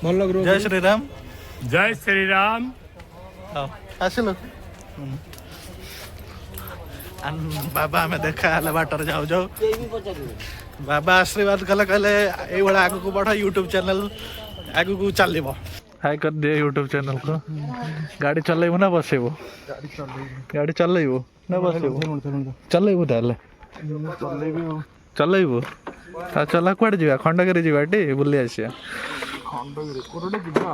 ଭଲ ଗ୍ରୋ। ଜୟ ଶ୍ରୀରାମ। ଜୟ ଶ୍ରୀରାମ। ଆସିଲୁ ବାବା ଆମେ ଦେଖା ହେଲେ ବାଟରେ ଯାଉ ଯାଉ ବାବା ଆଶୀର୍ବାଦ କଲେ କହିଲେ ଏଇଭଳିଆ ଆଗକୁ ବଢ ୟୁଟ୍ୟୁବ ଚ୍ୟାନେଲ ଆଗକୁ ଚାଲିବ। ହାଇ କରିଦିଏ ୟୁଟ୍ୟୁବ ଚ୍ୟାନେଲ को गाड़ी चलेबू ना बसेबू गाड़ी चलेबू ना बसेबू चलेबू ताले चलेबू चला कुआडे ଯିବା ଖଣ୍ଡଗିରି ଯିବା ଟି ବୁଲି ଆସିବା ଖଣ୍ଡଗିରି କୋଉଟେ ଯିବା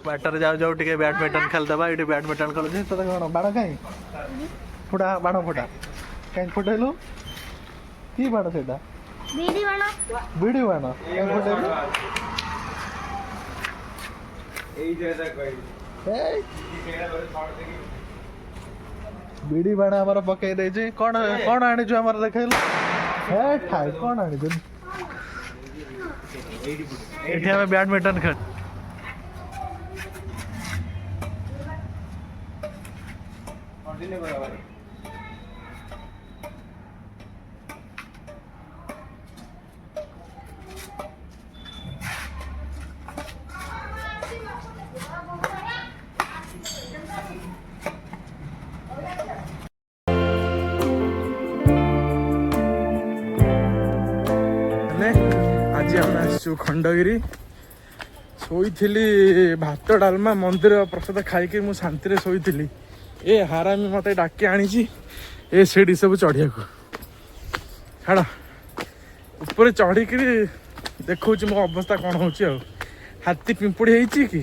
ବାଟରେ ଯାଉ ଯାଉ ଟିକେ ବ୍ୟାଡମିଣ୍ଟନ ଖେଳିଦବା ଏଠି ବ୍ୟାଡମିଣ୍ଟନ ଖେଳୁଛି ତତେ କଣ ବାଣ କାଇଁ ଫୁଟା ବାଣ ଫୁଟା କାଇଁ ଫୁଟେଇଲୁ କି ବାଣ ସେଇଟା ବିଡି ବାଣ କାଇଁ ଫୁଟେଇଲୁ ଏଇ ଯେଟା କହିଲି ବିଡି ବାଣ ଆମର ପକେଇ ଦେଇଛି କଣ କଣ ଆଣିଛୁ ଆମର ଦେଖେଇଲୁ ଏ ଠାଇ କଣ ଆଣିଛୁ ଏଠି ଆମେ ବ୍ୟାଡମିଣ୍ଟନ ଖେଳ आज आम आसु खंडगिरी शोली भात डालमा मंदिर प्रसाद खाई मु शांति शोली ए हारामी मत डाकी आनी ए सीढ़ी सब चढ़िया छाड़ ऊपर चढ़ी देखा मो अवस्था कौन हो हाथी पिंपुड़ी है कि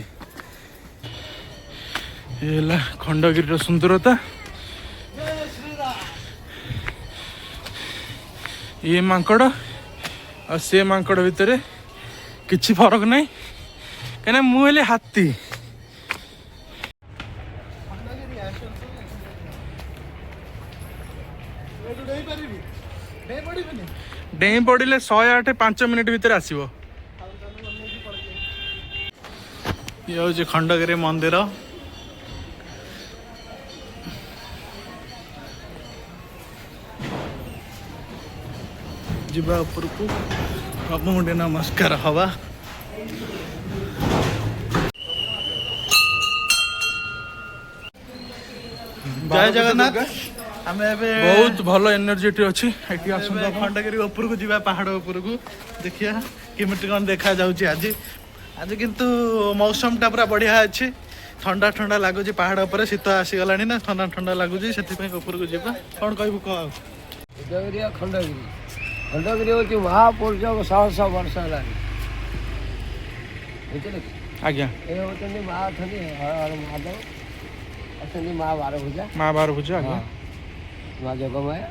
खंडगिरी सुंदरता ये मांकड़ आ से मांकड़ भितर किसी फरक नहीं कहीं मुझे हाथी डेई पड़े 108 5 मिनट भितर आसो ये हूँ खंडगिरी मंदिर जीवा उपरकू प्रभु मुंडे नमस्कार हवा जय जगन्नाथ आम बहुत भल एनर्जी अच्छी खंडगिरी उपरकू जीवा पहाड़ उपरकू देखिया केमिटी कौन देखा जाऊँगी आज आज किंतु मौसम टा पूरा बढ़िया अच्छी ठंडा ठंडा लगुच पहाड़ पर शीत आसीगला ना ठंडा ठंडा लगुच से उपरकू जीवा कौन कहबू कह खंडगिरी खंडगिरी हूँ महापुरुष 100 वर्ष है आज्ञा ये होती माँ अच्छा महादेव अच्छा माँ बारभुजा आज्ञा माँ जगमय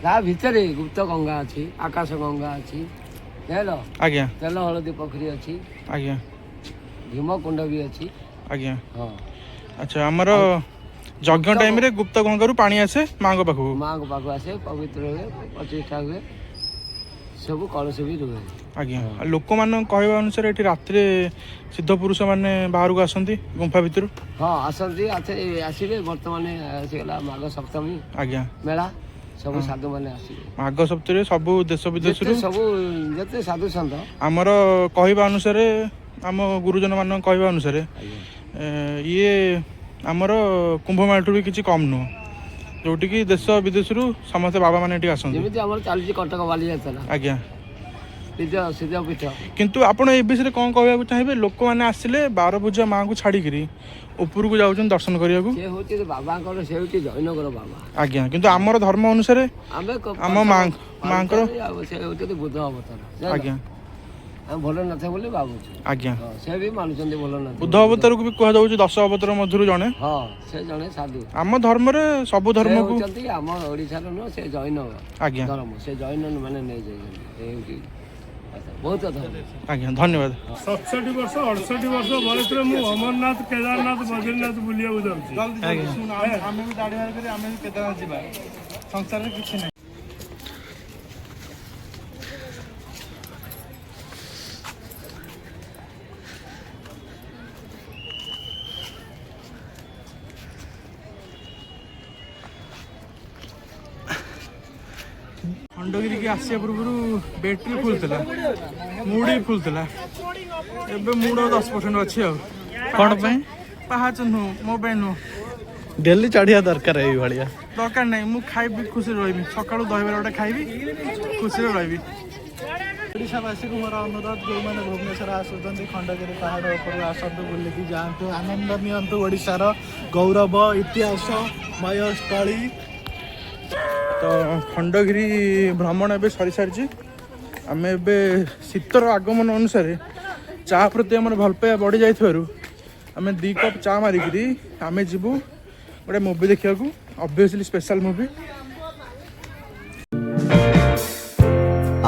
ता भितर गुप्त गंगा अच्छी आकाश गंगा अच्छी जान आज्ञा तेल हलदी पोखरी अच्छी आज्ञा भीमकुंड भी अच्छी आज्ञा हाँ अच्छा आमर यज्ञ टाइम रे गुप्त गंगारू पानी आसे माँ को पाख आसे पवित्र हुए प्रतिष्ठा हुए सब कलश भी रुहे आज्ञा लोक मान कहवा अनुसार ये रात सिद्ध पुरुष मैंने बाहर को आसती गुंफा भितर हाँ आसती आसवे बर्तमान आसीगला माघ सप्तमी आज्ञा मेला सब साधु मैंने आसवे माघ सप्तमी सब देश विदेश सब जिते साधु सन्त आमर कहवा अनुसार आम गुरुजन मान कहवा अनुसार ये आमर कुंभमेला भी किसी कम नुह जोटि कि देश विदेश समस्त बाबा मैंने आसती चलती कटक बालीजात्रा आज्ञा सिद्धपीठ किंतु आपण ए विषय कौन कहना चाहिए लोक मैंने आसिले 12 पूजा माँ को छाड़ी ऊपर को जाऊँ दर्शन करने बाबा जैनगर बाबा आज्ञा किंतु आमर धर्म अनुसार आम माँ बुद्ध अवतार आज्ञा भल नाथ बोली भावुँ आज्ञा से भी मानुंट भल नाथ बुद्ध अवतार को भी कह जाऊँ 10 अवतार मध्य जड़े हाँ से जड़े साधु आम धर्म सब धर्म को आम ओडिशार नुह से जैन आज्ञा धर्म से जैन मैंने नहीं जाइए बहुत आज्ञा धन्यवाद 67 वर्ष 68 वर्ष बयस अमरनाथ केदारनाथ बद्रीनाथ बुलिया केदारनाथ संसार किसी ना खंडगिरी की आसिया पूर्व बैटेरी फुल था मुड़ी फुल था ଏବେ ମୁଡ 10% ଅଛି ଆଉ କ'ଣ ପାଇଁ ପାହାଚ ନୁହଁ ମୋ ପାଇଁ ନୁହଁ ଡେଲି ଚଢ଼ିବା ଦରକାର ଏଇଭଳିଆ ଦରକାର ନାହିଁ ମୁଁ ଖାଇବି ଖୁସିରେ ରହିବି ସକାଳୁ ଦହିବରା ଗୋଟେ ଖାଇବି ଖୁସିରେ ରହିବି ଓଡ଼ିଶାବାସୀକୁ ମୋର ଅନୁରୋଧ ଯେଉଁମାନେ ଭୁବନେଶ୍ୱର ଆସୁଛନ୍ତି ଖଣ୍ଡଗିରି ପାହାଡ଼ ଉପରକୁ ଆସନ୍ତୁ ବୁଲିକି ଯାଆନ୍ତୁ ଆନନ୍ଦ ନିଅନ୍ତୁ ଓଡ଼ିଶାର ଗୌରବ ଇତିହାସମୟ ସ୍ଥଳୀ ତ ଖଣ୍ଡଗିରି ଭ୍ରମଣ ଏବେ ସରିସାରିଛି ଆମେ ଏବେ ଶୀତର ଆଗମନ ଅନୁସାରେ ଚା ପ୍ରତି ଆମର ଭଲ ପାଇବା ବଢ଼ି ଯାଇଥିବାରୁ ଆମେ 2 କପ୍ ଚା ମାରିକିରି ଆମେ ଯିବୁ ଗୋଟେ ମୁଭି ଦେଖିବାକୁ obviously special movie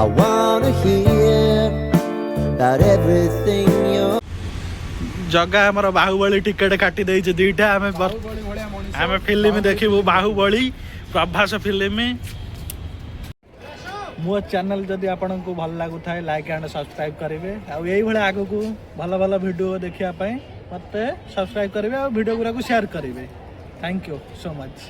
I wanna hear about everything you're Jaga ଆମର ବାହୁବଳୀ ଟିକେଟ କାଟି ଦେଇଛି 2ଟା ଆମେ ଫିଲ୍ମ ଦେଖିବୁ ବାହୁବଳୀ ପ୍ରଭାସ ଫିଲ୍ମ ମୋ ଚ୍ୟାନେଲ ଯଦି ଆପଣଙ୍କୁ ଭଲ ଲାଗୁଥାଏ ଲାଇକ୍ ଆଣ୍ଡ ସବସ୍କ୍ରାଇବ୍ କରିବେ ଆଉ ଏଇଭଳିଆ ଆଗକୁ ଭଲ ଭଲ ଭିଡ଼ିଓ ଦେଖିବା ପାଇଁ ମୋତେ ସବସ୍କ୍ରାଇବ୍ କରିବେ ଆଉ ଭିଡ଼ିଓ ଗୁଡ଼ାକୁ ସେୟାର କରିବେ ଥ୍ୟାଙ୍କ ୟୁ ସୋ ମଚ୍